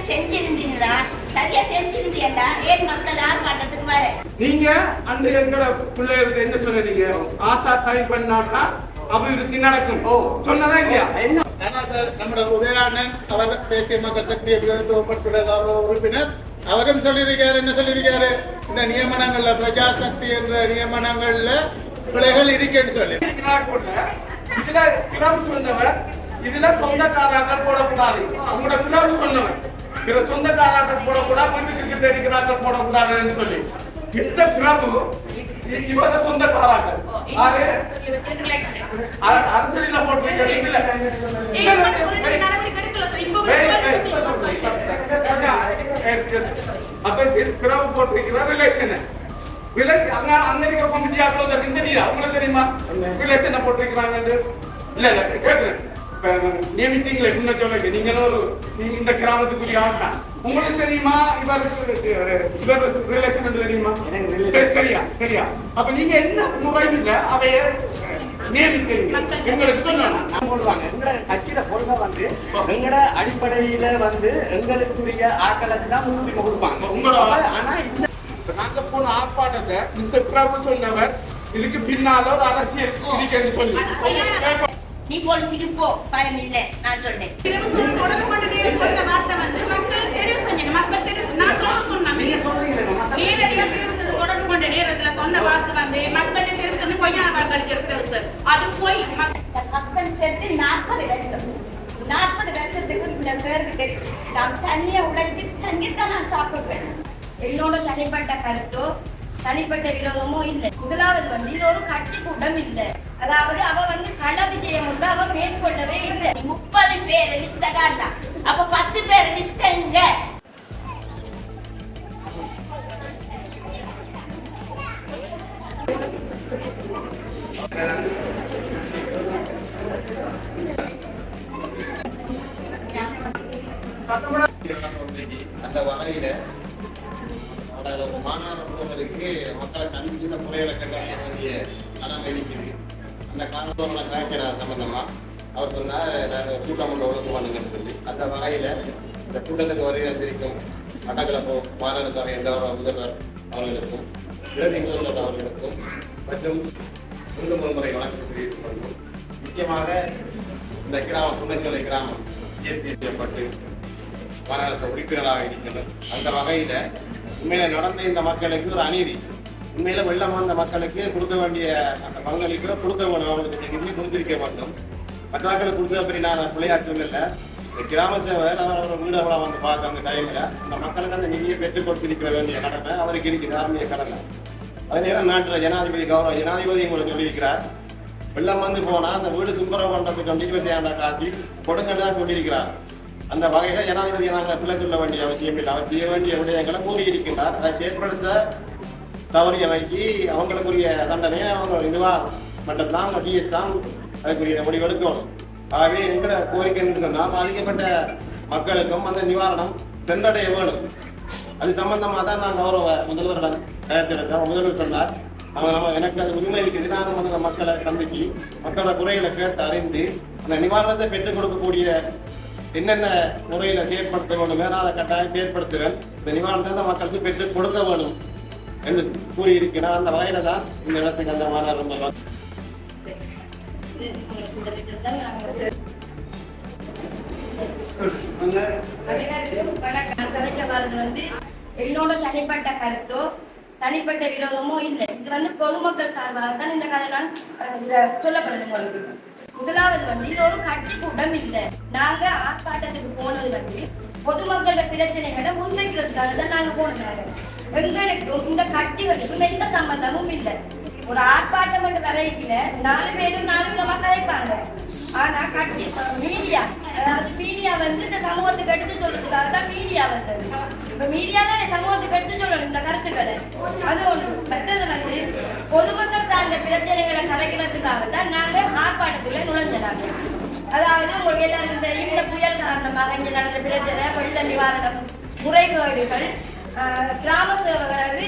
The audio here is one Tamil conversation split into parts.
செஞ்சிருந்தீங்களா? சரியா செஞ்சிருந்தீங்களா? ஏன் மக்கள் ஆர்ப்பாட்டத்துக்கு வர? நீங்க அந்த எங்களை பிள்ளைகளுக்கு என்ன சொன்னீங்க? ஆசா சைன் பண்ணாட்டா அபிவிருத்தி நடக்கும் சொன்னதா இல்லையா? നമ്മുടെ ഉദയണ്ണൻ അവർ ദേശീയ மக்கள் சக்தி உறுப்பினர் அவரும் சொல்லியிருக்காரு. என்ன சொல்லியிருக்காரு? இந்த நியமனங்கள்ல பிரஜாசக்தி என்ற நியமனங்கள்ல பிள்ளைகள் இருக்குன்னு சொல்லி இதுல கிளம்பு சொன்னவர் இதுல சொந்தக்காரர்கள் போடக்கூடாது. உங்களோட கிளம்பு சொன்னவர் இதுல சொந்தக்காரர்கள் போடக்கூடாது, வீட்டுக்கு தெரிவிக்கிறார்கள் போடக்கூடாதுன்னு சொல்லி இஷ்ட பிரபு இவர சொந்தக்காரர்கள் அரசியல போட்டு அப்ப பிரபு போட்டிருக்கிற ரிலேஷன் அமெரிக்கா கமிட்டி அவ்வளவு தெரியுதா? உங்களுக்கு தெரியுமா ரிலேஷனை போட்டிருக்கிறாங்க? இல்ல இல்ல கேட்கிறேன். நியமித்தீங்களே முன்ன சொல்லுங்க, நீங்களும் ஒரு இந்த கிராமத்துக்குரிய ஆட்டா உங்களுக்கு தெரியுமா? இவர் ரிலேஷன் தெரியுமா? தெரியா? அப்ப நீங்க என்ன முறையில் அவைய நியமிக்கிறீங்க எங்களுக்கு சொல்லணும். சொல்லுவாங்க எங்களோட கட்சியில கொள்கை வந்து எங்களோட அடிப்படையில வந்து எங்களுக்குரிய ஆக்களுக்கு தான் முன்னுரிமை கொடுப்பாங்க. உங்களோட ஆனா இந்த நாங்க போன ஆர்ப்பாட்டத்தை மிஸ்டர் பிரபு சொன்னவர் இதுக்கு பின்னால ஒரு அரசியல் இருக்குன்னு சொல்லி நீ போலீஸுக்கு போ, பயம் இல்லை, நான் சொன்னேன். என்னோட தனிப்பட்ட கருத்தோ தனிப்பட்ட விரோதமோ இல்லை. முதலாவது வந்து இது ஒரு கட்சி கூட்டம் இல்லை. அதாவது அவ வந்து கள விஜயம் உண்டு அவ மேற்கொள்ளவே இல்லை. 30 பேர் லிஸ்ட காட்டா, அப்ப 10 பேர் லிஸ்ட் எங்க? அந்த வகையில மாணவர்களுக்கு மக்களை சந்தித்த முறைகளை கட்டாய வேண்டிய கடமை இருக்குது. அந்த காரணங்களை கலைக்கிறார் சம்பந்தமா அவர் சொன்னார், நாங்கள் கூட்டம் ஒன்று ஒழுங்கு பண்ணுங்கன்னு சொல்லி. அந்த வகையில இந்த கூட்டத்துக்கு வருகை வந்திருக்கும் மட்டக்களப்பு மாநிலத்துறை எந்த முதல்வர் அவர்களுக்கும் பிரதி முதல்வர் அவர்களுக்கும் மற்றும் முறை வழக்கு தெரிவித்துக் கொள்வோம். நிச்சயமாக இந்த கிராமம் புன்னஞ்சோலை கிராமம் செய்யப்பட்டு மாநகர உறுப்பினராக இருக்கின்றனர். அந்த வகையில உண்மையில நடந்த இந்த மக்களுக்கு ஒரு அநீதி. உண்மையில வெள்ளம் வந்த மக்களுக்கு கொடுக்க வேண்டிய அந்த பங்களிப்பு கொடுக்க வேண்டும். அவங்களுக்கு கொடுத்திருக்க மாட்டோம். மற்றவர்களுக்கு கொடுத்த அப்படி நான் பிள்ளையாற்றும் இல்லை. இந்த கிராம சேவர் அவர் வீடு அவளை வந்து பார்த்த அந்த டைம்ல அந்த மக்களுக்கு அந்த நிதியை பெற்றுக் கொடுத்திருக்க வேண்டிய கடமை அவருக்கு இருக்குது, ஆரம்பிய கடமை. அதே நேரம் நாட்டில் ஜனாதிபதி கௌரவ ஜனாதிபதி உங்களுக்கு சொல்லியிருக்கிறார், வெள்ளம் வந்து போனா அந்த வீடு துப்புரவு பண்றதுக்கு 25,000 காசி கொடுங்கன்னு தான் சொல்லியிருக்கிறார். அந்த வகையில ஜனாதிபதி நாங்கள் பிள்ளை சொல்ல வேண்டிய அவசியம் இல்லை. அவர் செய்ய வேண்டிய விடயங்களை கூறியிருக்கிறார். அதை செயற்படுத்த தவறியவைக்கு அவங்களுக்குரிய தண்டனையை அவங்க நிர்வா மன்றம் தான் டிஎஸ் தான் அதுக்குரிய முடிவெடுக்கணும். ஆகவே என்கிற கோரிக்கை சொன்னால் பாதிக்கப்பட்ட மக்களுக்கும் அந்த நிவாரணம் சென்றடைய வேணும். அது சம்பந்தமாக தான் நான் கௌரவ முதல்வரிடம் தயாரித்திருக்கேன். முதல்வர் சொன்னார், எனக்கு அது உரிமை இருக்குது, நானும் அந்த மக்களை சந்திச்சு மக்களோட குறைகளை கேட்டு அறிந்து அந்த நிவாரணத்தை பெற்றுக் கொடுக்கக்கூடிய என்னென்ன முறையில செயற்படுத்த வேணும் அதை கட்டாயம் செயற்படுத்துவேன். இந்த நிவாரணத்தை மக்களுக்கு பெற்றுக் கொடுக்க வேணும் என்று கூறியிருக்கிறார். அந்த வகையில தான் இந்த இடத்துக்கு அந்த மாணவர் வந்து என்னோட தனிப்பட்ட கருத்தோ தனிப்பட்ட விரோதமோ இல்லை. இது வந்து பொதுமக்கள் சார்பாக தான் இந்த கதை நான் சொல்லப்படுறது. முதலாவது வந்து இது ஒரு கட்சி கூட்டம் இல்லை. நாங்க ஆர்ப்பாட்டத்துக்கு போனது வந்து பொதுமக்களோட பிரச்சனைகளை முன்வைக்கிறதுக்காக தான் நாங்க போனதாங்க. எங்களுக்கும் இந்த கட்சிகளுக்கும் எந்த சம்பந்தமும் இல்லை. ஒரு ஆர்ப்பாட்டம் என்று கதைக்கல 4 பேரும் 4 விதமா கதைப்பாங்க. ஆனா கட்சி மீடியா, அதாவது மீடியா வந்து இந்த சமூகத்துக்கு எடுத்து சொல்றதுக்காக தான் மீடியா வந்தது. இப்ப மீடியா தான் சமூகத்துக்கு எடுத்து சொல்லணும் இந்த கருத்துக்களை. அது ஒன்று. மற்றது வந்து பொதுமக்கள் சார்ந்த பிரச்சனைகளை கதைக்கிறதுக்காக தான் நாங்க ஆர்ப்பாட்டத்துல நுழைஞ்சாங்க. அதாவது உங்களுக்கு எல்லாருக்கும் தெரியும், இந்த புயல் காரணமாக இங்க நடந்த பிரச்சனை, வெள்ள நிவாரணம் முறைகேடுகள், கிராம சேவகரது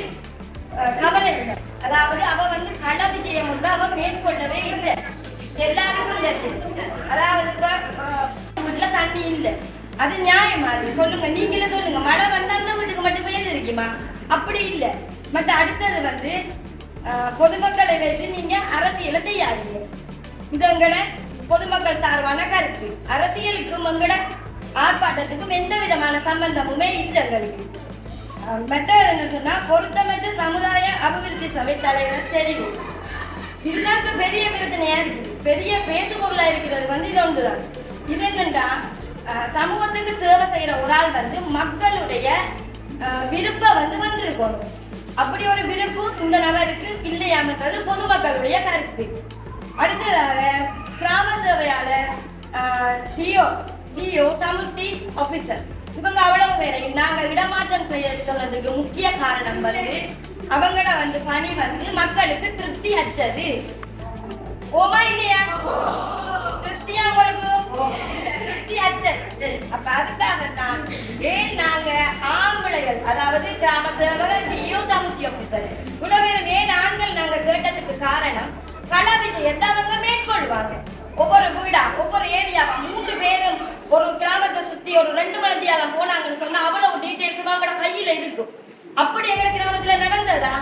கவலை இல்லை. அதாவது அவ வந்து கள விஜயம் உண்டு அவ மேற்கொள்ளவே இல்லை. எல்லாருக்கும் தெரியும். அதாவது வீட்டுல தண்ணி இல்லை, அது நியாயமா? அது சொல்லுங்க, நீங்களே சொல்லுங்க. மழை வந்து அந்த வீட்டுக்கு மட்டும் பெய்திருக்குமா? அப்படி இல்லை. மற்ற அடுத்தது வந்து பொதுமக்களை வைத்து நீங்க அரசியலை செய்யாதீங்க. இது எங்கட பொதுமக்கள் சார்பான கருத்து. அரசியலுக்கும் எங்கட ஆர்ப்பாட்டத்துக்கும் எந்த விதமான சம்பந்தமுமே இல்லை எங்களுக்கு. மற்ற என்ன சொன்னா, பொருத்தமற்ற சமுதாய அபிவிருத்தி சபை தலைவர் தெரியும். இதுதான் இப்ப பெரிய பிரச்சனையா இருக்குது. பெரிய பேசுபொருளா இருக்கிறது வந்து இது ஒன்றுதான். இது என்னன்னா, சமூகத்துக்கு சேவை செய்யற ஒரு ஆள் வந்து மக்களுடைய விருப்பம் வந்து வென்றிருக்கணும். அப்படி ஒரு விருப்பு இந்த நபருக்கு இல்லையாமன்றது பொதுமக்களுடைய கருத்து. அடுத்ததாக கிராம சேவையாளர், டிஓ, சமுர்த்தி ஆபீசர், இவங்க அவ்வளவு பேரையும் நாங்க இடமாற்றம் செய்ய சொன்னதுக்கு முக்கிய காரணம் வந்து அவங்கள வந்து பணி வந்து மக்களுக்கு திருப்தி அற்றது. ஓமா இல்லையா? திருப்தியா உங்களுக்கு? திருப்தி அற்றது. அப்ப அதுக்காகத்தான் ஏன் நாங்க ஆம்பளைகள், அதாவது கிராம சேவகர், டிஓ, சமுர்த்தி ஆபீசர் உடவேறும் ஏன் ஆண்கள் நாங்க கேட்டதுக்கு காரணம், கள விஜயத்தை அவங்க மேற்கொள்வாங்க. ஒவ்வொரு வீடா, ஒவ்வொரு ஏரியாவா 3 பேரும் ஒரு கிராமத்தை சுத்தி ஒரு 2 மணித்தியாலம் போனாங்கன்னு சொன்னா அவ்வளவு டீடைல்ஸ் அவங்களோட கையில இருக்கும். அப்படி எங்க கிராமத்துல நடந்ததா?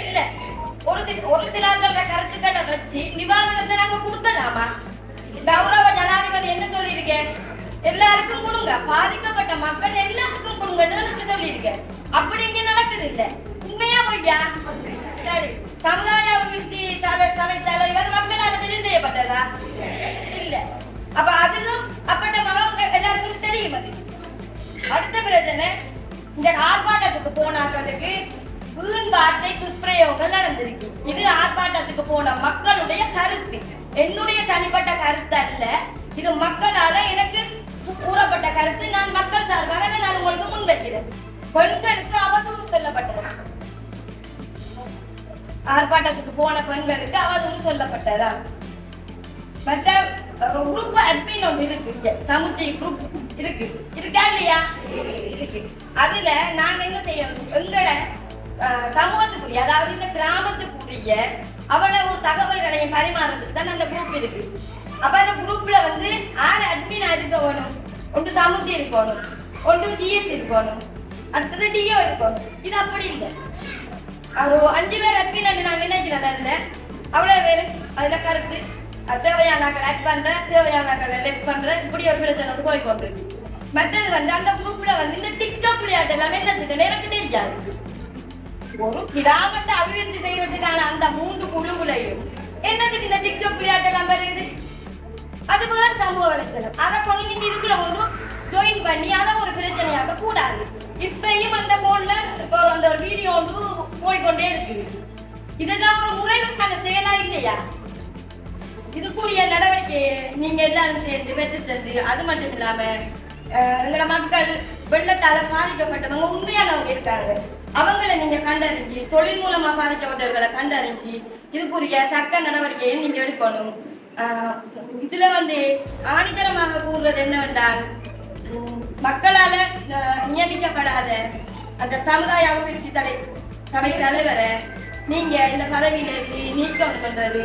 இல்ல. ஒரு சில கருத்துக்களை வச்சு நிவாரணத்தை நாங்க கொடுக்கலாமா? கௌரவ ஜனாதிபதி என்ன சொல்லியிருக்கேன்? எல்லாருக்கும் கொடுங்க, பாதிக்கப்பட்ட மக்கள் எல்லாருக்கும் கொடுங்கன்னு சொல்லியிருக்கேன். அப்படி இங்க நடக்குது இல்ல. உண்மையா பொய்யா? சரி, சமுதாய அபிவிருத்தி சபை தலைவர் மக்களால் தெரிவு செய்யப்பட்டதா? இல்ல. அப்ப அதுவும் அப்பட்ட மகங்க எல்லாருக்கும் தெரியும். அது அடுத்த பிரச்சனை, இந்த ஆர்ப்பாட்டத்துக்கு போனாக்களுக்கு வீண் வார்த்தை துஷ்பிரயோகங்கள் நடந்திருக்கு. இது ஆர்ப்பாட்டத்துக்கு போன மக்களுடைய கருத்து, என்னுடைய தனிப்பட்ட கருத்து அல்ல. இது மக்களால எனக்கு கூறப்பட்ட கருத்து. நான் மக்கள் சார்பாக அதை நான் உங்களுக்கு முன்வைக்கிறேன். பெண்களுக்கு அவதூறு சொல்லப்பட்டது. ஆர்ப்பாட்டத்துக்கு போன பெண்களுக்கு அவதூறு சொல்லப்பட்டதா? மற்ற குரூப் அட்மின் ஒன்று இருக்கு, சமுத்தி குரூப் இருக்கு, இருக்கா இல்லையா? இருக்கு. அதுல நாங்க என்ன செய்யணும், எங்களோட சமூகத்துக்குரிய, அதாவது இந்த கிராமத்துக்குரிய அவ்வளவு தகவல்களையும் பரிமாறதுக்கு தான் அந்த குரூப் இருக்கு. அப்ப அந்த குரூப்ல வந்து 6 அட்மினா இருக்க வேணும். ஒன்று சமுத்தி இருக்கணும், ஒன்று ஜிஎஸ் இருக்கணும், அடுத்தது டிஓ இருக்கணும். இது அப்படி இல்லை. ஒரு 5 பேர் அட்மின் நான் நினைக்கிறேன். அவ்வளவு பேரு அதுல கருத்து தேவையானாக்கள் ஆட் பண்றேன், தேவையானாக்கள் லெஃப்ட் பண்றேன், இப்படி ஒரு பிரச்சனை போய் கொண்டு. மற்றது வந்து அந்த குரூப்ல வந்து இந்த டிக்டாக் விளையாட்டு எல்லாமே என்னத்துக்கு எனக்கு தெரியாது. ஒரு கிராமத்தை அபிவிருத்தி செய்யறதுக்கான அந்த 3 குழுவுலையும் என்னதுக்கு இந்த டிக்டாக் விளையாட்டு எல்லாம் வருது? அது வேறு சமூக வலைத்தளம். அதை கொண்டு நீங்க இதுக்குள்ள ஒன்று ஜாயின் பண்ணி அதை ஒரு பிரச்சனையாக கூடாது. இப்பயும் அந்த போன்ல அந்த ஒரு வீடியோ ஒன்று போய்கொண்டே இருக்குது. இதெல்லாம் ஒரு முறைகளுக்கான செயலா இல்லையா? இதுக்குரிய நடவடிக்கை நீங்க எல்லாரும் சேர்ந்து பெற்று தந்து, அது மட்டும் இல்லாம எங்களோட மக்கள் வெள்ளத்தால பாதிக்கப்பட்டவங்க உண்மையானவங்க இருக்காங்க, அவங்களை நீங்க கண்டறிஞ்சு, தொழில் மூலமா பாதிக்கப்பட்டவர்களை கண்டறிஞ்சு இதுக்குரிய தக்க நடவடிக்கையை நீங்க எடுக்கணும். இதுல வந்து ஆணித்தரமாக கூறுவது என்னவென்றால், மக்களால நியமிக்கப்படாத அந்த சமுதாய அபிவிருத்தி சபை தலைவரை நீங்க இந்த பதவியிலிருந்து நீக்கம் பண்றது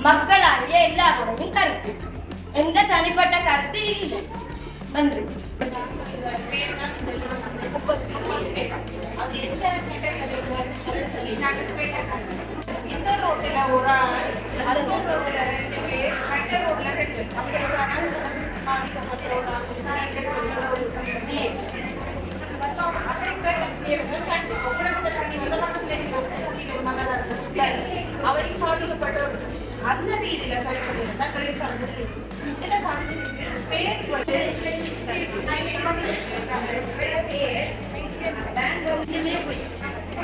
மக்களாகிய எல்லாரோடையும் கருத்து, எந்த தனிப்பட்ட கருத்து இல்லை. நன்றி. இந்த ரோட்ல ஒரு அந்த ரோட்ல 2 பேர், மற்ற ரோட்ல 2 அவரை பாதிக்கப்பட்டவர் அந்த ரீதியில இதுல பேர்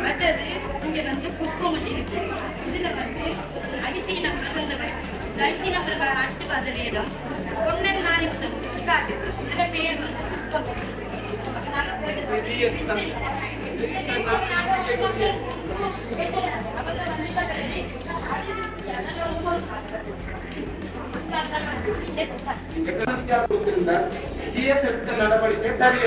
மற்றது இங்க வந்து புஷ்பமட்டி இருக்கு. இதுல வந்து அரிசி நம்பர் அரிசி நம்பர் 8 பொன்னன் மாரிமுத்தம் காட்டுது. இதுல பேர் வந்து புஷ்பமட்டி. நடவடிக்கை சரி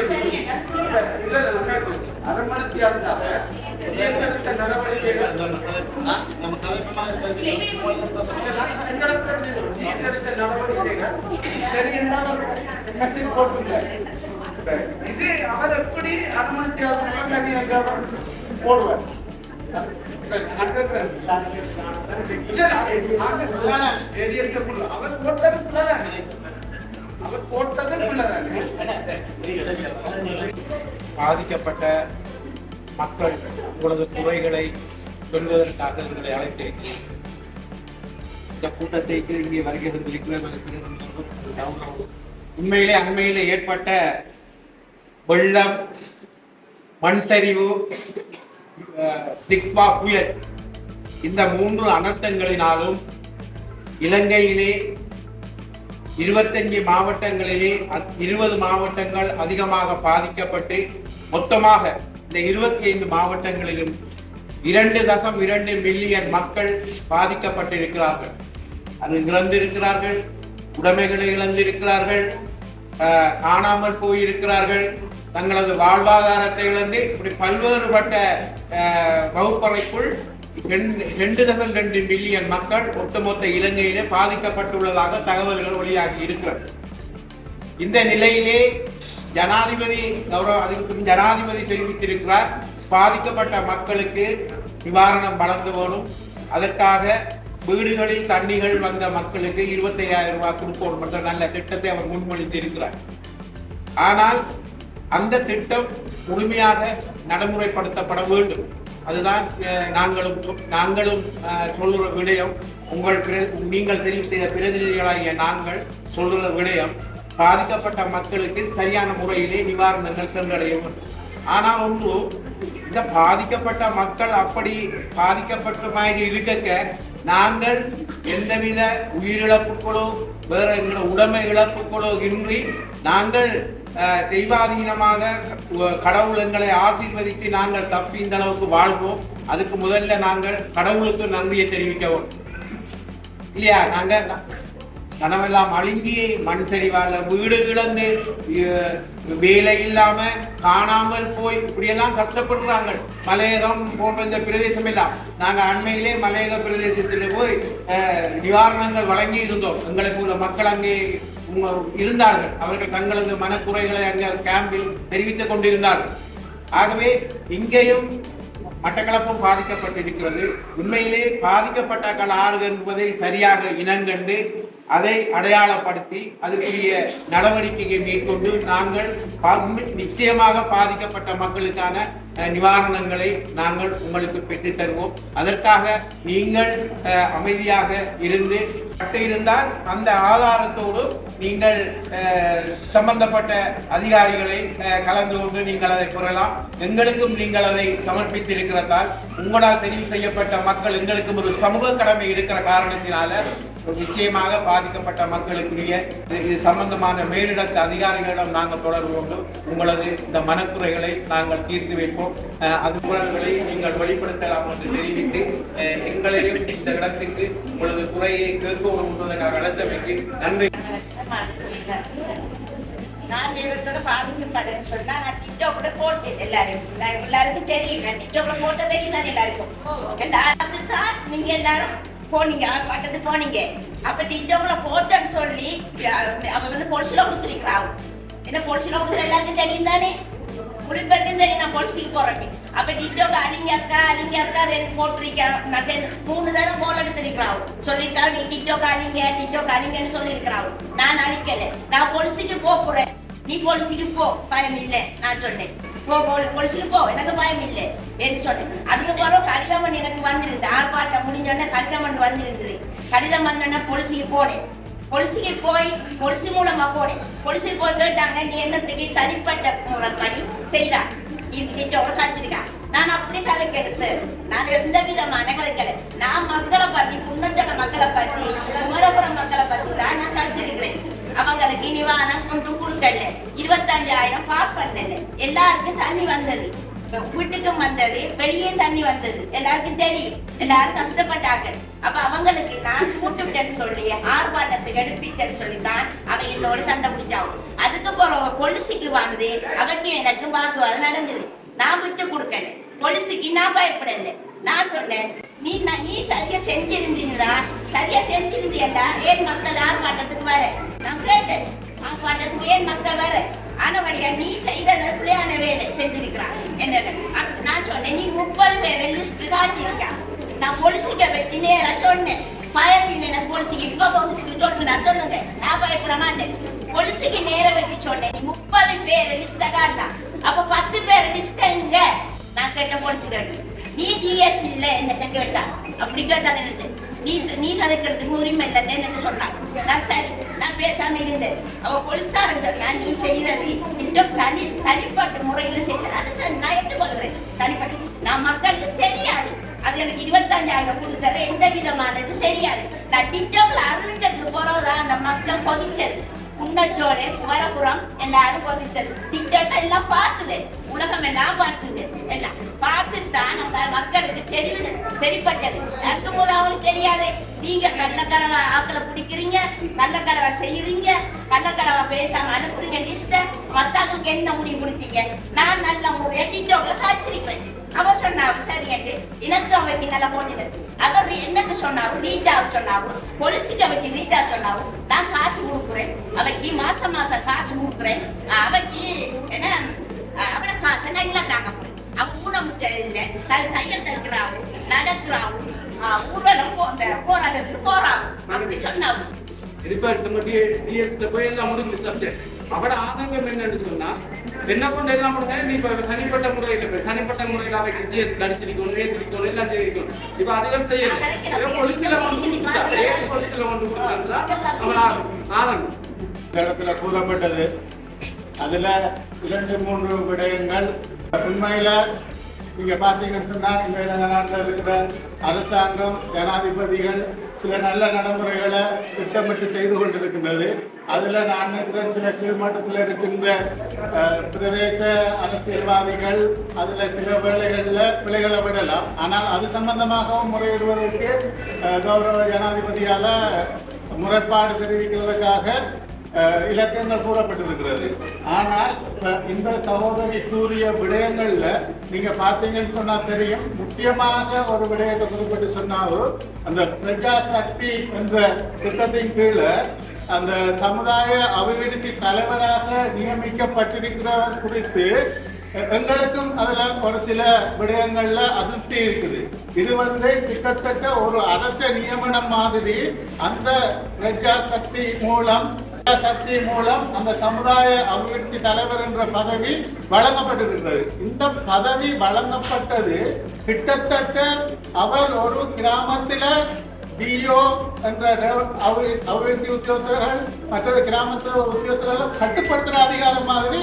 இது அவர் எப்படி அனுமதிக்காத சரியாக போடுவார். அவர் போட்டது பாதிக்கப்பட்ட மக்கள் உங்களது குறைகளை சொல்வதற்காக உங்களை அழைத்திருக்கிறேன். இந்த கூட்டத்திற்கு இங்கே வருகை தந்திருக்கிறேன். உண்மையிலே அண்மையிலே ஏற்பட்ட வெள்ளம், மண் சரிவு, திக்வா புயல், இந்த 3 அனர்த்தங்களினாலும் இலங்கையிலே 25 மாவட்டங்களிலே 20 மாவட்டங்கள் அதிகமாக பாதிக்கப்பட்டு மொத்தமாக இந்த 25 மாவட்டங்களிலும் 2.2 மில்லியன் மக்கள் பாதிக்கப்பட்டிருக்கிறார்கள். அது இழந்திருக்கிறார்கள், உடைமைகளை இழந்திருக்கிறார்கள், காணாமல் போயிருக்கிறார்கள், தங்களது வாழ்வாதாரத்தை இழந்து இப்படி பல்வேறுபட்ட வகுப்பறைக்குள் 2.2 மில்லியன் மக்கள் ஒட்டுமொத்த இலங்கையிலே பாதிக்கப்பட்டுள்ளதாக தகவல்கள் வெளியாகி இருக்கிறது. இந்த நிலையிலே ஜனாதிபதி தெரிவித்திருக்கிறார், பாதிக்கப்பட்ட மக்களுக்கு நிவாரணம் வழங்க வேணும், அதற்காக வீடுகளில் தண்ணிகள் வந்த மக்களுக்கு 25,000 ரூபாய் கொடுக்கணும் என்ற நல்ல திட்டத்தை அவர் முன்மொழித்திருக்கிறார். ஆனால் அந்த திட்டம் முழுமையாக நடைமுறைப்படுத்தப்பட வேண்டும். அதுதான் நாங்களும் சொல்லுற விடயம். நீங்கள் தெரிவு செய்த பிரதிநிதிகளாகிய நாங்கள் சொல்லுற விடயம், பாதிக்கப்பட்ட மக்களுக்கு சரியான முறையிலே நிவாரணங்கள் சென்றடைய வேண்டும். ஆனால் ஒன்று, இந்த பாதிக்கப்பட்ட மக்கள் அப்படி பாதிக்கப்பட்ட மாதிரி இருக்க நாங்கள் எந்தவித உயிரிழப்புகளோ வேற எங்களோட உடைமை இழப்புகளோ இன்றி நாங்கள் தெய்வாதீனமாக கடவுள் எங்களை ஆசீர்வதித்து நாங்கள் தப்பி இந்த அளவுக்கு வாழ்வோம். அதுக்கு முதல்ல நாங்கள் கடவுளுக்கு நன்றியை தெரிவிக்கவும் இல்லையா. நாங்கள் கனவெல்லாம் அழுங்கி மண் சரிவால வீடு இழந்து வேலை இல்லாம காணாமல் போய் இப்படியெல்லாம் கஷ்டப்படுறாங்க. மலையகம் போன்ற இந்த பிரதேசம் எல்லாம் நாங்கள் அண்மையிலே மலையக பிரதேசத்தில் போய் நிவாரணங்கள் வழங்கி இருந்தோம். எங்களை போல மக்கள் அங்கே இருந்தார்கள். அவர்கள் தங்களது மனக்குறைகளை அங்கே கேம்பில் தெரிவித்துக் கொண்டிருந்தார்கள். ஆகவே இங்கேயும் மட்டக்களப்பும் பாதிக்கப்பட்டிருக்கிறது. உண்மையிலே பாதிக்கப்பட்ட ஆறு என்பதை சரியாக இனங்கண்டு அதை அடையாளப்படுத்தி அதுக்குரிய நடவடிக்கையை மேற்கொண்டு நாங்கள் நிச்சயமாக பாதிக்கப்பட்ட மக்களுக்கான நிவாரணங்களை நாங்கள் உங்களுக்கு பெற்றுத் தருவோம். அதற்காக நீங்கள் அமைதியாக இருந்து இருந்தால் அந்த ஆதாரத்தோடு நீங்கள் சம்பந்தப்பட்ட அதிகாரிகளை கலந்து கொண்டு நீங்கள் அதை கூறலாம். எங்களுக்கும் நீங்கள் அதை சமர்ப்பித்திருக்கிறதால் உங்களால் தெரிவு செய்யப்பட்ட மக்கள் எங்களுக்கும் ஒரு சமூக கடமை இருக்கிற காரணத்தினால நிச்சயமாக பாதிக்கப்பட்ட மக்களுக்குரிய இது சம்பந்தமான மேலிடத்த அதிகாரிகளிடம் நாங்கள் தொடர்பு கொண்டு உங்களது இந்த மனக்குறைகளை நாங்கள் தீர்த்து வைப்போம். அது குரல்களை நீங்கள் வெளிப்படுத்தலாம் என்று தெரிவித்து எங்களையும் இந்த இடத்துக்கு உங்களது குறையை கேட்போம் என்பதற்காக அழைத்தமைக்கு நன்றி. நான் இவர்கிட்ட பாதிக்கப்பட்டேன்னு சொன்னா நான் டிக்டாக்ல போட்டேன். எல்லாருக்கும் தெரியும். நான் டிக்டாக்ல போட்டதே தான் எல்லாருக்கும். எல்லாரும் தான் நீங்க எல்லாரும் போனீங்க, ஆர்ப்பாட்டத்துக்கு போனீங்க. அப்ப டிக்டாக்ல போட்டேன்னு சொல்லி அவ பொலிசில கொடுத்துருக்கிறான். என்ன பொலிசில கொடுத்து எல்லாருக்கும் தெரியும் தானே, முழுப்பத்தையும் தெரியும். நான் பொலிசிக்கு போறேன். அப்ப டிக்டாக் அலிங்க ரெண்டு போட்டிருக்கேன். 3 தடவை போல் எடுத்திருக்கிறான். சொல்லியிருக்காங்க நீ டிக்டாக் அலிங்கன்னு சொல்லியிருக்கிறான். நான் அழிக்கல. நான் பொலிசிக்கு போறேன். நீ பொலிசிக்கு போ, பயம் இல்லை. நான் சொன்னேன் பொலிசிக்கு போ, எனக்கு பயம் இல்லை என்று சொன்னேன். அதுக்கு பிறகு கடிதம் பண்ணி எனக்கு வந்திருந்தது. ஆர்ப்பாட்டம் முடிஞ்சோடனே கடிதம் பண்ணி வந்திருந்தது. கடிதம் பண்ணோன்னா பொலிசிக்கு போனேன். பொலிசிக்கு போய் பொலிசி மூலமா போனேன். பொலிசி போய் கேட்டாங்க நீ என்னத்துக்கு தனிப்பட்ட முறைப்படி செய்தா காய்ச்சிருக்கா. நான் அப்படி கதை கேட்டு சார், நான் எந்த விதமான கதைக்கல. நான் மக்களை பத்தி புன்னச்சல மக்களை பத்தி குமரபுரம் மக்களை பத்தி தான் நான் கழிச்சிருக்கிறேன். அவங்களுக்கு நிவாரணம் ஒன்றும் கொடுக்கல. 25,000 பாஸ் பண்ணல. எல்லாருக்கும் தண்ணி வந்தது, வீட்டுக்கும் வந்தது, வெளியே தண்ணி வந்தது. எல்லாருக்கும் தெரியும். எல்லாரும் கஷ்டப்பட்டாங்க. அப்ப அவங்களுக்கு நான் கூட்டுவிட்டேன்னு சொல்லி ஆர்ப்பாட்டத்துக்கு எடுப்பிட்டேன்னு சொல்லித்தான் அவன் என்னோட சண்டை பிடிச்சாவும். அதுக்கு போற பொலிசிக்கு வந்து அவருக்கு எனக்கு வாக்குவாதம் நடந்தது. நான் விட்டு கொடுக்கல. பொலிசிக்கு நான் பயப்படல. நான் சொன்னேன் நீ சரியா செஞ்சிருந்தீங்களா, சரியா செஞ்சிருந்தீங்களா, ஏன் மக்கள் ஆர்ப்பாட்டத்துக்கு வர நான் கேட்டேன். ஆர்ப்பாட்டத்துக்கு ஏன் மக்கள் வர ஆனவடியா நீ செய்தத பிள்ளையான வேலை செஞ்சிருக்கிறான் என்ன நான் சொன்னேன் நீ 30 பேரை லிஸ்ட் காட்டியிருக்கா நான் பொலிசிக்க வச்சு நேரா சொன்னேன் பயப்பில்லை பொலிசிக்கு இப்ப பொலிசிக்கு சொல்லுங்க நான் சொல்லுங்க நான் பயப்பட மாட்டேன் பொலிசிக்கு நேரம் வச்சு சொன்னேன் நீ 30 பேரை லிஸ்ட காட்டா அப்ப 10 பேரை லிஸ்ட் எங்க நான் கேட்ட பொலிசிக்கு நீ டிஎஸ் இல்ல என்ன கேட்டா அப்படி கேட்டாங்க நீ கதைக்கிறதுக்கு உரிமை இல்லைன்னு என்ன சொன்னான் நான் சரி நான் பேசாம இருந்தேன் அவ போலீஸ்காரன் சொன்னா நீ செய்யறது இன்னும் தனிப்பட்ட முறையில செய்யறது அது சரி நான் ஏற்றுக்கொள்கிறேன் தனிப்பட்ட நான் மக்களுக்கு தெரியாது அது எனக்கு 25,000 கொடுத்தது எந்த விதமானது தெரியாது நான் டிக்டாக்ல அறிவிச்சதுக்கு போறதுதான் அந்த மக்கள் கொதிச்சது குன்னச்சோலை குமரபுரம் எல்லாரும் கொதித்தது டிக்டாக் எல்லாம் பார்த்தது உலகம் எல்லாம் பார்த்தது எல்லாம் பார்த்துட்டு தான் அந்த மக்களுக்கு தெரிப்பட்டது அதுக்கு போது அவங்களுக்கு தெரியாது நீங்க கள்ளக்கடவை ஆக்களை பிடிக்கிறீங்க கள்ளக்கடவை செய்யறீங்க கள்ளக்கடவை பேசாம அனுப்புறீங்க லிஸ்ட மத்தாக்களுக்கு என்ன முடிவு கொடுத்தீங்க நான் நல்ல முறையா டிக்டாக்ல காய்ச்சிருக்கிறேன் அவ சொன்னாவு சரியண்டு எனக்கு அவருக்கு நல்லா போட்டினது அவர் என்னட்டு சொன்னாவு நீட்டாவு சொன்னாவு பொலிசிக்க வச்சு நீட்டா சொன்னாவு நான் காசு கொடுக்குறேன் அவைக்கு மாசம் காசு கொடுக்குறேன் அவைக்கு என்ன அவட காசை நான் இல்ல தாங்க போறேன் அவ ஊனமுட்ட இல்லை தையல் தைக்கிறாவு நடக்கிறாவு ஊர்வலம் போராட்டத்துக்கு போறாவு அப்படி சொன்னாவு அவட ஆதங்கம் என்னன்னு சொன்னா என்ன கொண்டு எல்லாம் முடிஞ்சா நீ இப்ப தனிப்பட்ட முறையில் அவைக்கு ஜிஎஸ் கடிச்சிருக்கணும் ஏசிருக்கணும் எல்லாம் செய்திருக்கணும் இப்ப அதுகள் செய்யணும் பொலிசில கொண்டு கொடுத்தா அவன் ஆதங்கம் இந்த இடத்துல கூறப்பட்டது அதுல 2-3 விடயங்கள் உண்மையில நீங்க பாத்தீங்கன்னு சொன்னா இந்த நாட்டில் இருக்கிற அரசாங்கம் ஜனாதிபதிகள் சில நல்ல நடைமுறைகளை திட்டமிட்டு செய்து கொண்டிருக்கின்றது. அதுல நான் நினைக்கிறேன் சில கீழ்மட்டத்தில் இருக்கின்ற பிரதேச அரசியல்வாதிகள் அதுல சில வேளைகள்ல பிழைகளை விடலாம். ஆனால் அது சம்பந்தமாகவும் முறையிடுவதற்கு கௌரவ ஜனாதிபதியால முறைப்பாடு தெரிவிக்கிறதுக்காக இலக்கங்கள் கூறப்பட்டிருக்கிறது. ஆனால் இந்த சகோதரி கூறிய விடயங்கள்ல நீங்க பாத்தீங்கன்னு சொன்னா தெரியும். முக்கியமாக ஒரு விடயத்தை குறிப்பிட்டு சொன்னாலும் அந்த பிரஜா சக்தி என்ற திட்டத்தின் கீழே அந்த சமுதாய அபிவிருத்தி தலைவராக நியமிக்கப்பட்டிருக்கிறவர் குறித்து எங்களுக்கும் அதுல ஒரு சில விடயங்கள்ல அதிருப்தி இருக்குது. இது கிட்டத்தட்ட ஒரு அரச நியமனம் மாதிரி அந்த பிரஜா சக்தி மூலம் அந்த சமுதாய அபிவிருத்தி தலைவர் என்ற பதவி வழங்கப்பட்டிருக்கிறது. இந்த பதவி வழங்கப்பட்டது கிட்டத்தட்ட அவர் ஒரு கிராமத்தில டிஓ என்ற அபிவிருத்தி உத்தியோகத்தர்கள் மற்றது கிராம உத்தியோகத்தர்கள் கட்டுப்படுத்துகிற அதிகாரம் மாதிரி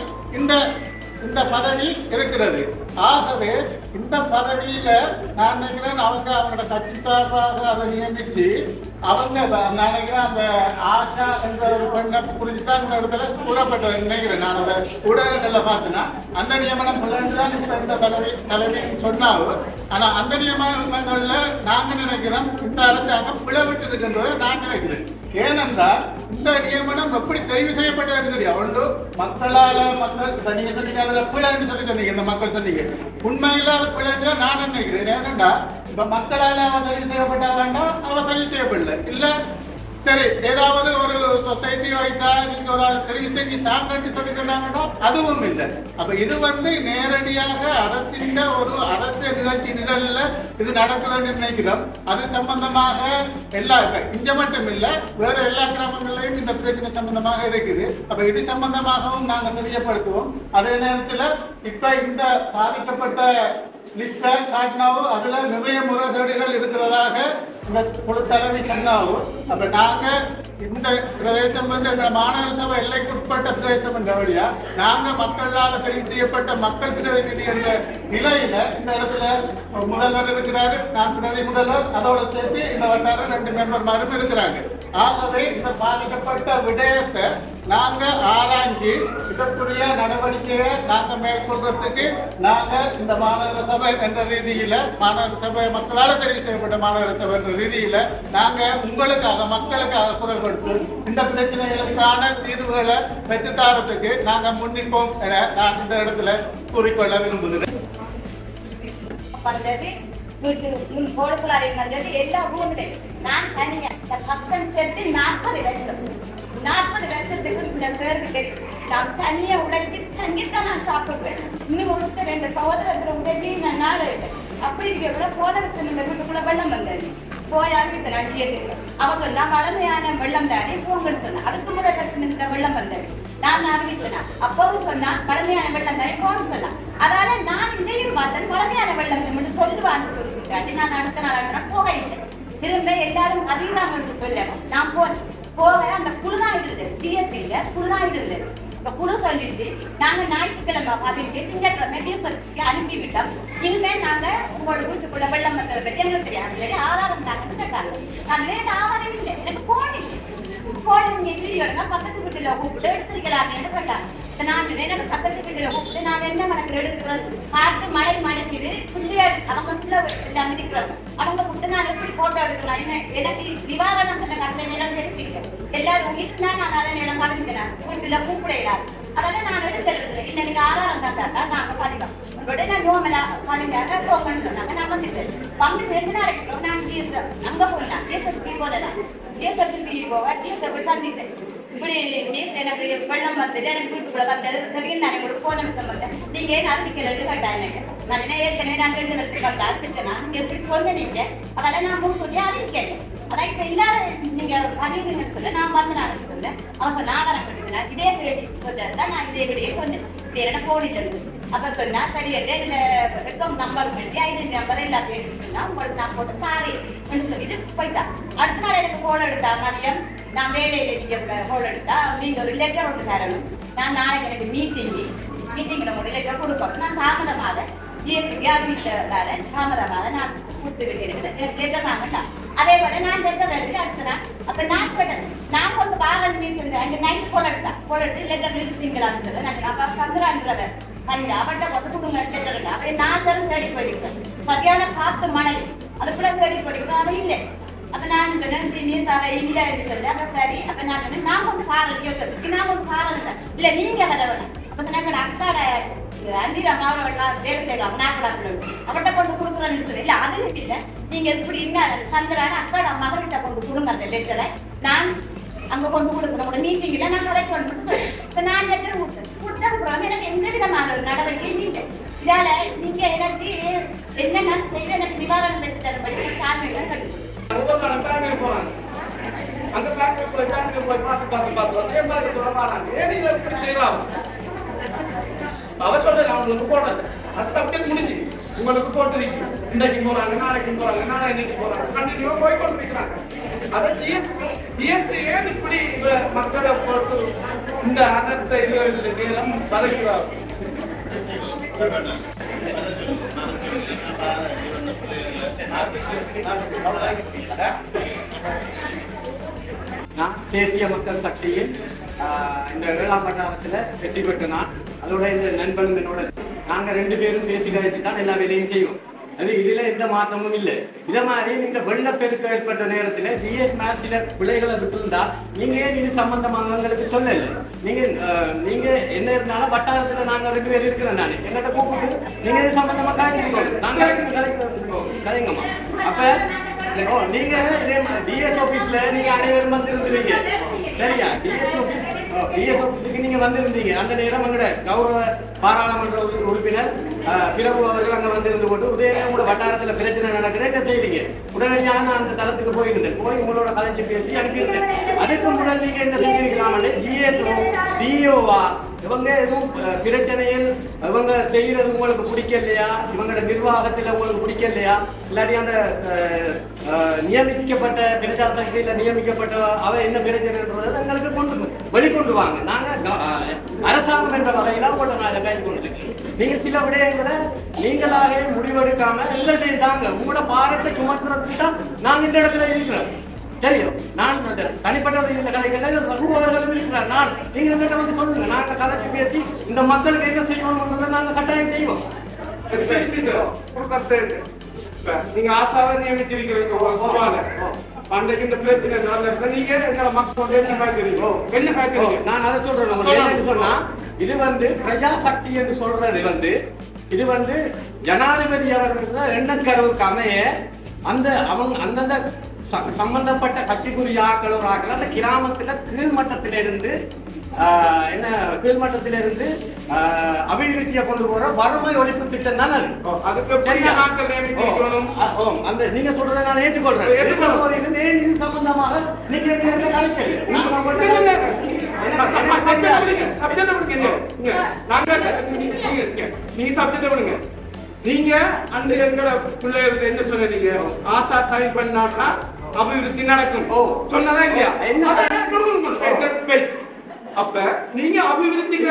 இந்த பதவி இருக்கிறது. ஆகவே இந்த பதவியில நான் நினைக்கிறேன் அவங்களோட கட்சி சார்பாக அதை நியமிச்சு அவங்க நினைக்கிறேன் அந்த ஆஷா என்ற ஒரு பெண்ணை குறித்துதான் இந்த இடத்துல கூறப்பட்டது நினைக்கிறேன். நான் அந்த ஊடகங்கள்ல பார்த்தேன்னா அந்த நியமனம் தான் இப்ப இந்த தலைவின்னு சொன்னாலும் ஆனா அந்த நியமனங்கள்ல நாங்க நினைக்கிறோம் இந்த அரசாங்கம் பிளவிட்டு இருக்கின்றதை நான் நினைக்கிறேன். ஏனென்றால் இந்த நியமனம் எப்படி தெரிவு செய்யப்பட்டது தெரியும். ஒன்று மக்கள் சொன்னீங்க அதுல பிள்ளைன்னு சொன்னீங்க. இந்த மக்கள் சொன்னீங்க உண்மையில பிள்ளைன்னு நான் நினைக்கிறேன். ஏனென்றா இப்ப மக்களால அவன் தெரிவு செய்யப்பட்டா வேண்டாம் அவன் தெரிவு செய்யப்படல இல்ல சரி ஏதாவது ஒரு சொசைட்டி வைஸா நீங்க ஒரு ஆள் தெரிவு செஞ்சு தாக்கி சொல்லிக்கிறாங்கன்னா அதுவும் இல்லை. அப்ப இது நேரடியாக அரசின் ஒரு அரசு நிகழ்ச்சி நிகழ்ல இது நடக்குதுன்னு நினைக்கிறோம். அது சம்பந்தமாக எல்லா இங்க மட்டும் இல்ல வேற எல்லா கிராமங்களையும் இந்த பிரச்சனை சம்பந்தமாக இருக்குது. அப்ப இது சம்பந்தமாகவும் நாங்க தெரியப்படுத்துவோம். அதே நேரத்துல இப்ப இந்த பாதிக்கப்பட்ட லிஸ்ட காட்டினாவும் அதுல நிறைய முறைகேடுகள் இருக்கிறதாக இந்த குழு தலைவி சொன்னாவும் அப்ப நாங்க இந்த பிரதேசம் எங்க மாநகர சபை எல்லைக்குட்பட்ட பிரதேசம் என்ற வழியா நாங்க மக்களால் தெரிவு செய்யப்பட்ட மக்கள் பிரதிநிதி என்ற நிலையில இந்த இடத்துல முதல்வர் இருக்கிறாரு, நான் பிரதி முதல்வர், அதோட சேர்த்து இந்த வட்டாரம் 2 மெம்பர்மாரும் இருக்கிறாங்க. ஆகவே இந்த பாதிக்கப்பட்ட விடயத்தை நாங்க ஆராய்ச்சி இதற்குரிய நடவடிக்கையை நாங்க மேற்கொள்றதுக்கு நாங்க இந்த மாநகர சபை என்ற ரீதியில மாநகர சபை மக்களால் தெரிவு செய்யப்பட்ட மாநகர சபை என்ற ரீதியில நாங்க உங்களுக்காக மக்களுக்காக குரல் கொடுத்து இந்த பிரச்சனைகளுக்கான தீர்வுகளை பெற்றுத்தாரத்துக்கு நாங்க முன்னிப்போம் என நான் இந்த இடத்துல கூறிக்கொள்ள விரும்புகிறேன். எல்லா ஊர்லையும் நான் தனியா 40 வருஷத்துக்கு இந்த சேருக்கு தெரியும். நான் தண்ணியை உடைச்சு தண்ணித்தான் நான் சாப்பிடுவேன். இன்னும் ஒருத்தர் எங்க சகோதரத்துல உதவி நான் நாட அப்படி இருக்க போதரசன் வீட்டுக்குள்ள வெள்ளம் வந்தாரு. போயாலும் நான் டிஎஸ்க்கு அவ சொன்னா வளமையான வெள்ளம் தானே போங்கன்னு சொன்னா. அதுக்கு முதல் வெள்ளம் வந்தாரு. நான் அறிவித்தனா அப்பவும் சொன்னா வளமையான வெள்ளம் தானே போன்னு சொன்னா. அதால நான் இதையும் பார்த்தேன் வளமையான வெள்ளம் சொல்லுவான்னு சொல்லிவிட்டாட்டி நான் அடுத்த நாள் போக இல்லை. திரும்ப எல்லாரும் அதிகமாக சொல்லணும். நான் போக அந்த குழுதான் இருந்தது, டிஎஸ் இல்ல குழுதான் இருந்தது. இந்த குழு சொல்லிட்டு நாங்க ஞாயிற்றுக்கிழமை பதினெட்டு திங்கட்கிழமை டிஎஸ்க்கு அனுப்பிவிட்டோம். இனிமேல் நாங்க உங்களோட வீட்டுக்குள்ள வெள்ளம் வந்ததை பற்றி எங்களுக்கு தெரியாது, ஆதாரம் தாங்கன்னு கேட்டாங்க. நான் எனக்கு ஆதாரம் இல்லை, எனக்கு போன் இல்லை. போன் நீங்க வீடியோ பக்கத்து வீட்டுல கூப்பிட்டு எடுத்துருக்கலாமேன்னு கேட்டாங்க. நான் எனக்கு பக்கத்து வீட்டுல கூப்பிட்டு நான் என்ன கணக்கு எடுக்கிறேன் பார்த்து மழை மழைக்குது பிள்ளைகள் அவங்க பிள்ளை எல்லாம் இருக்கிறாங்க. அவங்க கூப்பிட்டு நான் எப்படி போட்டோ எடுக்கலாம். எனக்கு நிவாரணம் கருத்தை நேரம் தெரிசிக்க எல்லாரும் வீட்டுனா நான் அதை நேரம் கலந்துக்கிறேன். வீட்டுல கூப்பிடையாது அதெல்லாம் நான் எடுக்கிறேன். இன்னைக்கு ஆதாரம் தந்தா நாங்க பதிவோம் உடனே நோமலா பண்ணுங்க போங்கன்னு சொன்னாங்க. நான் வந்துட்டேன். வந்து 2 நாளைக்கு நான் ஜிஎஸ் அங்க போனேன். ஜிஎஸ்எஸ்பி போதேன். ஜிஎஸ்எஸ்பி போவா ஜிஎஸ்எஸ்பி சந்தித்தேன். இப்படி எனக்கு வெள்ளம் வந்தது, எனக்கு வீட்டுக்குள்ள வந்தது தெரியும் தானே உங்களுக்கு போன விஷயம் வந்தேன். நீங்க ஏன் அறிவிக்கிறது கேட்டா எனக்கு நான் என்ன ஏற்கனவே நான் 2 வருஷத்துக்கு அறிவிச்சேன்னா நீங்க எப்படி சொன்னீங்க அதெல்லாம் நான் முன்கூட்டியே அறிவிக்கிறேன். அதான் இப்ப எல்லாரும் நீங்க அறிவிங்கன்னு சொல்ல நான் வந்து நான் சொல்றேன். அவன் சொன்ன ஆதாரம் கட்டுனா இதே சொல்றதுதான் நான் இதே விடையே சொன்னேன். என்ன போனிட்டு இருக்கு அப்ப சொன்னா சரி இந்த அக்கௌண்ட் நம்பர் பண்ணி ஐடென்டி நம்பர் எல்லாத்தையும் எடுத்துன்னா உங்களுக்கு நான் போட்டு சாரி சொல்லிட்டு போயிட்டான். அடுத்த நாள் எனக்கு போன் எடுத்தா மதியம் நான் வேலையில நீங்க போன் எடுத்தா நீங்க ஒரு லெட்டர் ஒன்று தரணும். நான் நாளைக்கு எனக்கு மீட்டிங்ல ஒரு லெட்டர் கொடுக்கணும். நான் தாமதமாக ஜிஎஸ்டிக்கு அறிவித்ததால தாமதமாக நான் கொடுத்து விட்டு இருக்குது. எனக்கு லெட்டர் தான் வேண்டாம். அதே போல நான் லெட்டர் எழுதி அடுத்ததான் அப்ப நான் போட்டேன். நான் கொண்டு வாகனம் மீசு அங்கே நைட் போல எடுத்து லெட்டர் நிறுத்திங்களான்னு சொல்ல நான் அப்ப சந்திரான்றவர் அவட்ட கொண்டு கொடுங்க லெட்டர் அவரை நான் தரும் தேடி போயிருக்கேன். சரியான காத்து மழை அதுக்குள்ள தேடி போயிருக்கேன். அவன் இல்லை. அப்ப நான் சொன்னேன் மீஸ் அவ இல்லைன்னு சொல்லி அப்ப சரி அப்ப நான் சொன்னேன் நான் கொண்டு பாருங்க நான் கொண்டு பாருங்க இல்ல நீங்க வர வேணும். அப்ப சொன்னாங்க அக்காட அந்திரா மாவட்டம் வேலை செய்யலாம் நான் கூட அவட்ட கொண்டு கொடுக்குறேன்னு சொல்லி இல்ல அது இல்லை நீங்க இப்படி என்ன சந்திரான அக்காட மகள்கிட்ட கொண்டு கொடுங்க அந்த லெட்டரை நான் அங்க கொண்டு கொடுக்கணும் மீட்டிங்ல நான் கலெக்ட் பண்ணணும்னு சொல்லி இப்ப நான் லெட்டர் கொடுத்ததுக்கு எனக்கு எந்த விதமான ஒரு நடவடிக்கையும் இல்லை. இதால நீங்க எனக்கு என்ன செய்ய எனக்கு நிவாரணம் பெற்று தரும்படி காரணம் கட்டுக்கணும். அந்த பேங்க் போய் அவ சொல்ற அவங்களுக்கு போடுறது அது சப்ஜெக்ட் முடிஞ்சு உங்களுக்கு போட்டுருக்கு. இன்றைக்கு போறாங்க நாளைக்கு போறாங்க நாளைக்கு போறாங்க கண்டினியூவா போய் கொண்டிருக்கிறாங்க. அதை ஜிஎஸ்டி ஏன் இப்படி மக்களை போட்டு இந்த அனர்த்த இதுகளுக்கு பதவிக்கிறார். நான் தேசிய மக்கள் சக்தியில் இந்த 7ஆம் வட்டாரத்தில் வெற்றி பெற்ற நான் அதோட இந்த நண்பன் என்னோட நாங்கள் 2 பேரும் பேசி கழித்து தான் எல்லா வேலையும் செய்வோம். அது இதுல எந்த மாற்றமும் இல்லை. இதை மாதிரி நீங்க வெள்ளப்பெருக்கு ஏற்பட்ட நேரத்தில் ஜிஎஸ் மேல் சில பிள்ளைகளை விட்டுருந்தா நீங்க ஏன் இது சம்பந்தமாக எங்களுக்கு சொல்லல. நீங்க என்ன இருந்தாலும் வட்டாரத்தில் நாங்கள் 2 பேர் இருக்கிறோம் தானே எங்கிட்ட கூப்பிட்டு நீங்க இது சம்பந்தமா கலைக்கணும் நாங்கள் கலைங்கம்மா. அப்ப நீங்க டிஎஸ் ஆபீஸ்ல நீங்க அனைவரும் வந்திருந்தீங்க சரியா? டிஎஸ் ஆபீஸுக்கு நீங்க வந்திருந்தீங்க. அந்த நேரம் எங்களோட கௌரவ பாராளுமன்ற உறுப்பினர் பிரபு அவர்கள் அங்க வந்திருந்து கொண்டு உதயம் கூட வட்டாரத்துல பிரச்சனை நடக்கிற என்ன செய்வீங்க உடனடியாக நான் அந்த தளத்துக்கு போயிருந்தேன். போய் உங்களோட கலைச்சு பேசி அனுப்பியிருந்தேன். அதுக்கு முதல் நீங்க என்ன செஞ்சிருக்கலாம்னு ஜிஎஸ்ஓ டிஓவா இவங்க எதுவும் பிரச்சனையில் இவங்க செய்யறது உங்களுக்கு பிடிக்கலையா, இவங்களோட நிர்வாகத்தில் உங்களுக்கு பிடிக்கலையா, இல்லாட்டி அந்த நியமிக்கப்பட்ட பிரஜா சக்தியில் நியமிக்கப்பட்ட அவ என்ன பிரச்சனைன்றது எங்களுக்கு வெளிக்கொண்டு வாங்க. நாங்க அரசாங்கம் என்ற வகையில உங்கள்ட்ட நான் கை கொண்டு நீங்க சில விடயங்களை நீங்களாக முடிவெடுக்காம எங்கள்கிட்ட தாங்க உங்களோட பாரத்தை சுமத்துறதுக்கு தான் நாங்க இந்த இடத்துல இருக்கிறோம். தெரியும் நான் தனிப்பட்ட கதைகள் ரகுவர்களும் இருக்கிறார். நான் நீங்க எங்கிட்ட வந்து சொல்லுங்க நாங்க கதைச்சு பேசி இந்த மக்களுக்கு என்ன செய்யணும் நாங்க கட்டாயம் செய்வோம். நீங்க ஆசாவை நியமிச்சிருக்கிறீங்க அன்றைக்கு இந்த பிரச்சனை நடந்திருக்க நீங்க எங்களை மக்கள் என்ன பேசுறீங்க என்ன பேசுறீங்க? நான் அதை சொல்றேன் சொன்னா இது வந்து பிரஜா சக்தி என்று சொல்றது இது ஜனாதிபதி அவர்கள் எண்ணக்கருவுக்கு அமைய அந்த அவங்க அந்தந்த சம்பந்தப்பட்ட கட்சிக்குரிய ஆக்கள் அந்த கிராமத்துல கீழ்மட்டத்திலிருந்து என்ன கீழ்மட்டத்திலிருந்து அபிவிருத்தியை கொண்டு போற வறுமை ஒழிப்பு திட்டம் தான் அது. அதுக்கு பெரிய நாட்கள் நியமிக்கணும். அந்த நீங்க சொல்றதை நான் ஏற்றுக்கொள்றேன். இது சம்பந்தமாக நீங்க என்ன கலைக்கிறீங்க? நீங்க சப்ஜெக்ட் விடுங்க. நீங்க அந்த எங்களோட பிள்ளைகளுக்கு என்ன சொன்னீங்க? ஆசா சைன் பண்ணாட்டா அபிவிருத்தி நடக்கும். சொன்னதா இல்லையா? அப்ப நீங்க அபிவிருத்திக்கு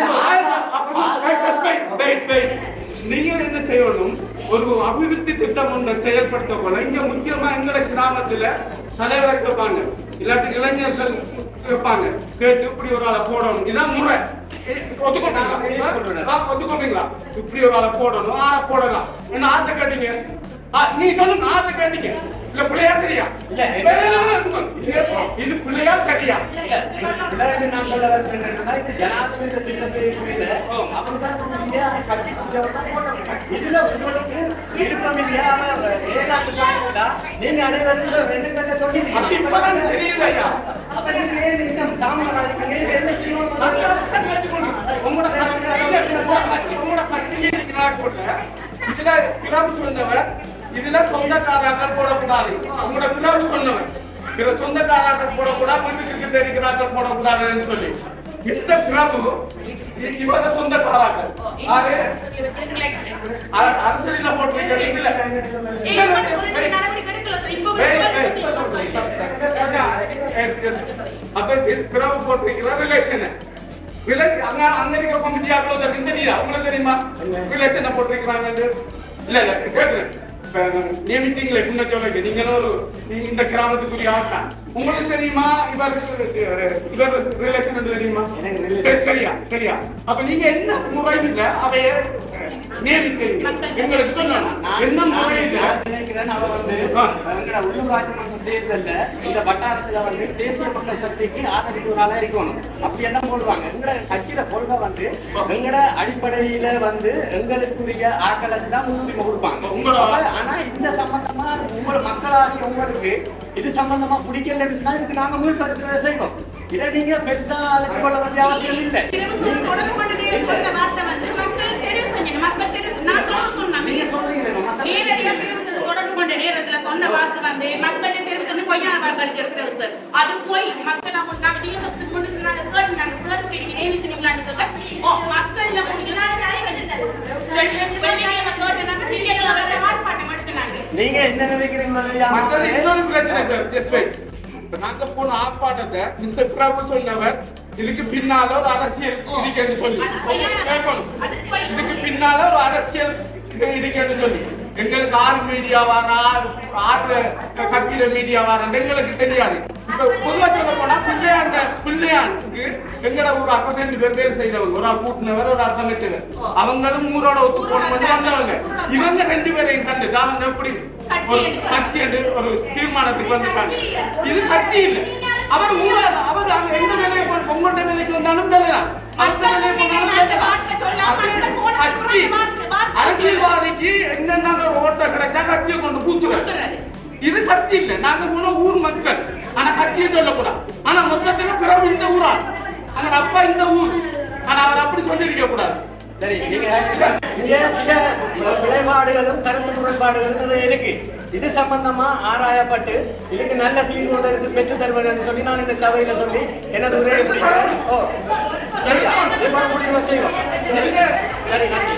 நீங்க என்ன செய்யணும்? ஒரு அபிவிருத்தி திட்டம் ஒன்றை செயல்படுத்த போல இங்க முக்கியமா எங்களோட கிராமத்துல தலைவரை கேட்பாங்க, இல்லாட்டி இளைஞர்கள் கேட்பாங்க. கேட்டு இப்படி ஒரு ஆளை போடணும், இதான் முறை. ஒத்துக்கோங்களா? இப்படி ஒரு ஆளை போடணும், ஆளை போடலாம். என்ன ஆட்ட கேட்டீங்க? நீ சொல்லுங்க, ஆட்ட கேட்டீங்க. இல்ல பிள்ளையா சரியா? இது பிள்ளையா சரியா? இதுல உங்களுக்கு விருப்பம் இல்லையா? நீங்க அனைவரும் இப்பதான் தெரியுது ஐயா. இதுல கிராம சொன்னவர், இதுல சொந்தக்காரர்கள் போடக்கூடாது. உங்களோட கிராம சொன்னவர் இதுல சொந்தக்காரர்கள் போடக்கூடாது, வீட்டுக்கு இருக்கிறார்கள் போடக்கூடாதுன்னு சொல்லி மிஸ்டர் பிரபு இவர சொந்தக்காரர்கள் அரசியல போட்டிருக்கீங்க. அப்ப பிரபு போட்டிருக்கிற ரிலேஷன் அமெரிக்கா கமிட்டியாக்களோ தெரியுதா? உங்களுக்கு தெரியுமா ரிலேஷன் போட்டிருக்கிறாங்க? இல்ல இல்ல கேட்கிறேன். நியமித்தீங்களே முன்ன சொல்லுங்க, நீங்களும் ஒரு இந்த கிராமத்துக்குரிய ஆட்டம். உங்களுக்கு தெரியுமா இவர் ரிலேஷன் தெரியுமா? தெரியா தெரியா? அப்ப நீங்க என்ன முறையில் அவைய நியமித்தீங்க எங்களுக்கு சொல்லணும். என்ன முறையில் அவ வந்து உள்ளூராட்சி மன்ற தேர்தல்ல இந்த வட்டாரத்துல வந்து தேசிய மக்கள் சக்திக்கு ஆதரிக்கிறவங்களா இருக்கணும். அப்படி என்ன போடுவாங்க? எங்களோட கட்சியில கொள்கை வந்து எங்களோட அடிப்படையில வந்து எங்களுக்குரிய ஆக்களுக்கு தான் முன்னுரிமை கொடுப்பாங்க. ஆனா இந்த சம்பந்தமா உங்களோட மக்களாகி உங்களுக்கு இது சம்பந்தமா பிடிக்கலன்னா இதுக்கு நாங்க முழு பரிசீலனை செய்வோம். இதை நீங்க பெருசா அழைத்து கொள்ள வேண்டிய அவசியம் இல்லை. நேரத்துல சொன்ன வார்த்தை வந்து மக்கள்கிட்ட தெரிவு சொல்லி பொய்யான வார்த்தை இருக்கிறது சார். அது போய் மக்கள் நாங்க டிஎஸ்எஃப் கொண்டு நாங்க சார் கேட்டீங்க நியமித்தீங்களான்னு மக்கள் நீங்க என்ன நினைக்கிறீங்க? இன்னொரு பிரச்சனை சார். Just wait. நாங்க போன ஆர்ப்பாட்டத்தை மிஸ்டர் பிரபு சொன்னவர் இதுக்கு பின்னால ஒரு அரசியல் இருக்குன்னு சொல்லி இதுக்கு பின்னால ஒரு அரசியல் இருக்குன்னு சொல்லி எங்களுக்கு 6 மீடியா வாரா 6 கட்சியில மீடியா வாரா எங்களுக்கு தெரியாது. இப்ப பொதுவா சொல்ல போனா பிள்ளையானுக்கு எங்கட ஒரு 62 பேர் வேலை செய்தவங்க, ஒரு கூட்டினவர் ஒரு சமைத்தவர், அவங்களும் ஊரோட ஒத்து போன வந்து வந்தவங்க. இவங்க 2 பேரையும் கண்டு அவங்க எப்படி ஒரு கட்சி என்று ஒரு தீர்மானத்துக்கு வந்துட்டாங்க. இது கட்சி இல்லை. அவர் அவர் எந்த வேலையை பொங்கல் வேலைக்கு வந்தாலும் தெரியும். அந்த வேலையை கட்சி அரசியல்வாதிக்கு என்னென்ன ஓட்ட கிடைச்சா கட்சியை கொண்டு கூத்துறாரு. இது கட்சி இல்லை. நாங்க போன ஊர் மக்கள். ஆனா கட்சியை சொல்லக்கூடாது. ஆனா மொத்தத்துல பிறகு இந்த ஊரா அவங்க அப்பா இந்த ஊர். ஆனா அவர் அப்படி சொல்லிருக்க கூடாது. சரி, சில விளைபாடுகளும் கருத்து முரண்பாடுகளும் இருக்கு. இது சம்பந்தமா ஆராயப்பட்டு இதுக்கு நல்ல தீர்வோடு இருக்கு பெற்று தருவேன் சொல்லி நான் இந்த சபையில சொல்லி எனது உரையை முடிக்கிறேன். சரியா? முடிவு செய்வோம். சரி, நன்றி.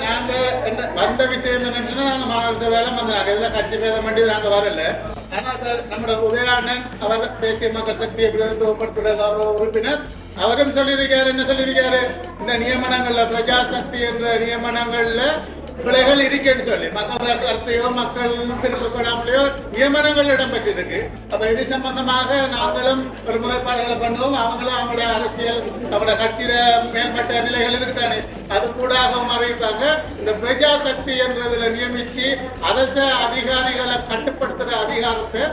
நாங்க என்ன வந்த விஷயம் என்னன்னா நாங்க மாநகர சபையில வந்தாங்க. இதுல கட்சி பேதம் பண்ணி நாங்க வரல. ஆனா நம்மளோட உதயானன் அவர் தேசிய மக்கள் சக்தியை பிரதிநிதித்துவப்படுத்துகிற உறுப்பினர் அவரும் சொல்லியிருக்காரு. என்ன சொல்லியிருக்காரு? இந்த நியமனங்கள்ல பிரஜா சக்தி என்ற நியமனங்கள்ல பிழைகள் இருக்குன்னு சொல்லி மற்ற கருத்தையோ மக்கள் திருப்பப்படாமலையோ நியமனங்கள் இடம்பெற்றிருக்கு. அப்ப இது சம்பந்தமாக நாங்களும் ஒரு முறைப்பாடுகளை பண்ணுவோம். அவங்களும் அவங்களோட அரசியல் அவங்களோட கட்சியில மேம்பட்ட நிலைகள் இருக்குதானே அது கூடாகவும் அறிவிப்பாங்க. இந்த பிரஜா சக்தி என்றதுல நியமிச்சு அரச அதிகாரிகளை கட்டுப்படுத்துற அதிகாரத்தை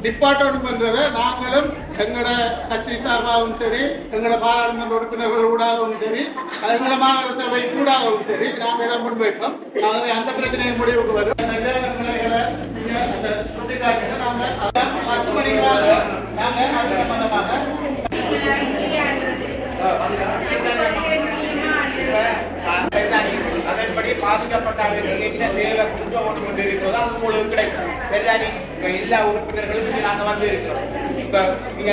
டிபார்ட்மெண்ட் என்றதை நாங்களும் எங்களோட கட்சி சார்பாகவும் சரி எங்களோட பாராளுமன்ற உறுப்பினர்கள் ஊடாகவும் சரி எங்களோட மாநகர சபை கூடாகவும் சரி நாங்கள் இதை முன்வைப்போம். ஆகவே அந்த பிரச்சனை முடிவுக்கு வரும். சுட்டிக்காட்டுங்க. நாங்கள் 10 மணிக்கு நாங்கள் அது சம்பந்தமாக அதன்படி பாதிக்கப்பட்டவர்களுக்கு என்ன தேவை கொடுக்க வேண்டும் என்று இருக்கிறதோ அது உங்களுக்கு கிடைக்கும். சரிதானே? இப்ப எல்லா உறுப்பினர்களும் நாங்க வந்து இருக்கிறோம். இப்ப நீங்க